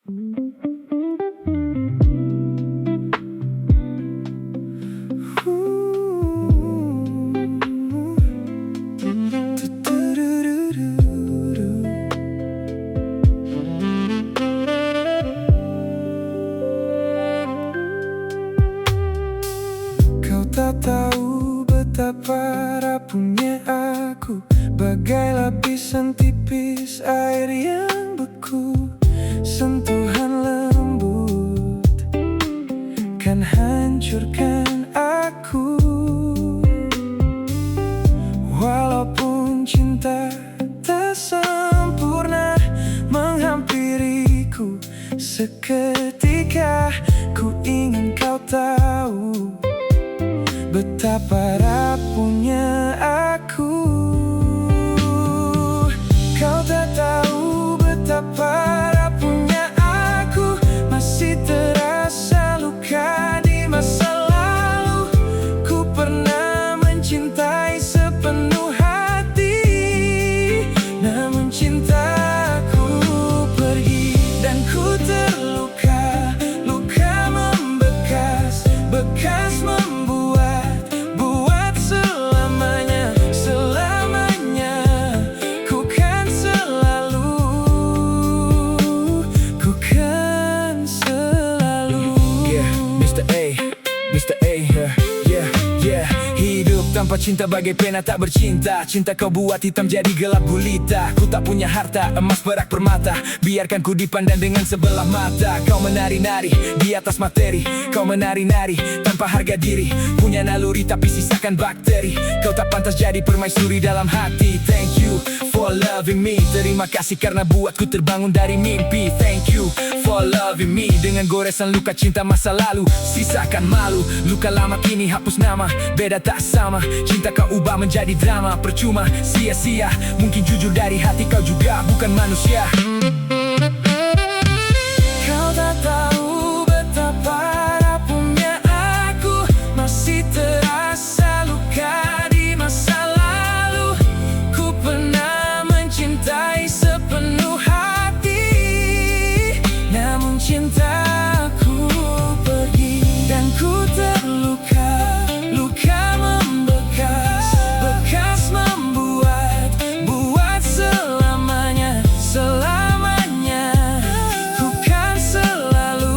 Kau tak tahu betapa rapuhnya aku, bagai lapisan tipis air yang beku. Sentuhan lembut kan hancurkan aku. Walaupun cinta tak sempurna menghampiriku seketika, ku ingin kau tahu betapa rapuhnya aku. Kau tak tahu betapa rapuhnya aku, masih terasa luka di masa lalu. Ku pernah mencintai sepenuh hati, namun cintaku pergi dan ku terluka. Luka membekas, bekas membuat selamanya. Ku kan selalu Yeah, Mr. A, yeah. Hidup tanpa cinta bagai pena tak bercinta. Cinta kau buat hitam jadi gelap gulita. Ku tak punya harta, emas, perak, permata. Biarkan ku dipandang dengan sebelah mata. Kau menari-nari di atas materi. Kau menari-nari tanpa harga diri. Punya naluri tapi sisakan bakteri. Kau tak pantas jadi permaisuri dalam hati. Thank you for loving me. Terima kasih karena buatku terbangun dari mimpi. Thank you for loving me. Dengan goresan luka cinta masa lalu, sisakan malu. Luka lama kini hapus nama, beda tak sama. Cinta kau ubah menjadi drama, percuma, sia-sia. Mungkin jujur dari hati kau juga bukan manusia. Kau tak tahu betapa rapuhnya aku, masih terasa luka di masa lalu. Ku pernah mencintai sepenuh hati, namun cintaku pergi dan ku terluka. Luka membekas, bekas membuat selamanya. Ku kan selalu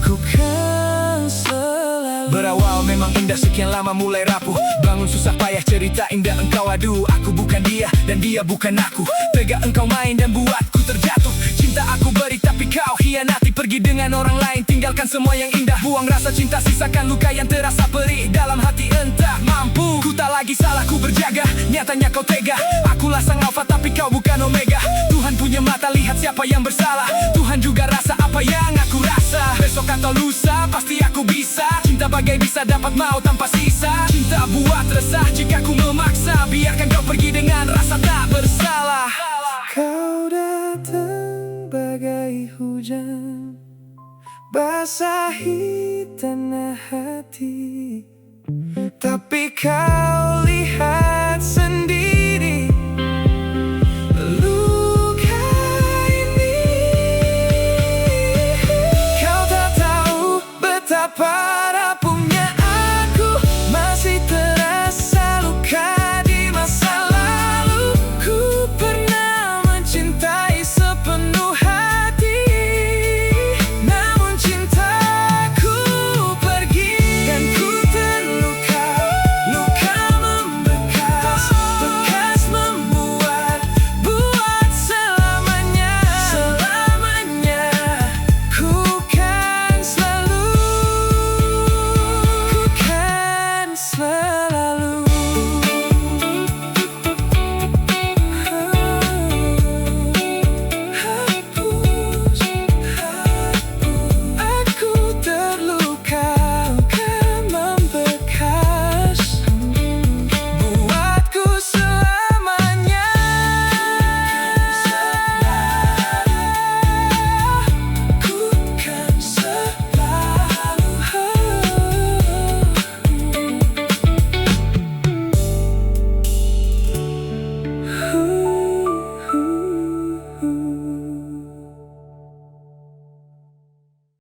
Ku kan selalu. Berawal memang indah, sekian lama mulai rapuh. Bangun susah payah, cerita indah engkau adu. Aku bukan dia dan dia bukan aku. Tega engkau main dan buatku terjatuh. Cinta aku beri tapi kau hianati. Pergi dengan orang lain, tinggalkan semua yang indah. Buang rasa cinta, sisakan luka yang terasa perih dalam hati. Entah mampu, ku tak lagi salah, ku berjaga. Nyatanya kau tega, akulah sang alfa tapi kau bukan omega. Tuhan punya mata, lihat siapa yang bersalah. Tuhan juga rasa apa yang aku rasa. Besok atau lusa, pasti aku bisa. Cinta bagai bisa dapat mau tanpa sisa. Cinta buat resah jika ku memaksa. Biarkan kau pergi dengan rasa tak bersalah. Kau datang bagai hujan, basahi tanah hati. Tapi kau lihat sendiri,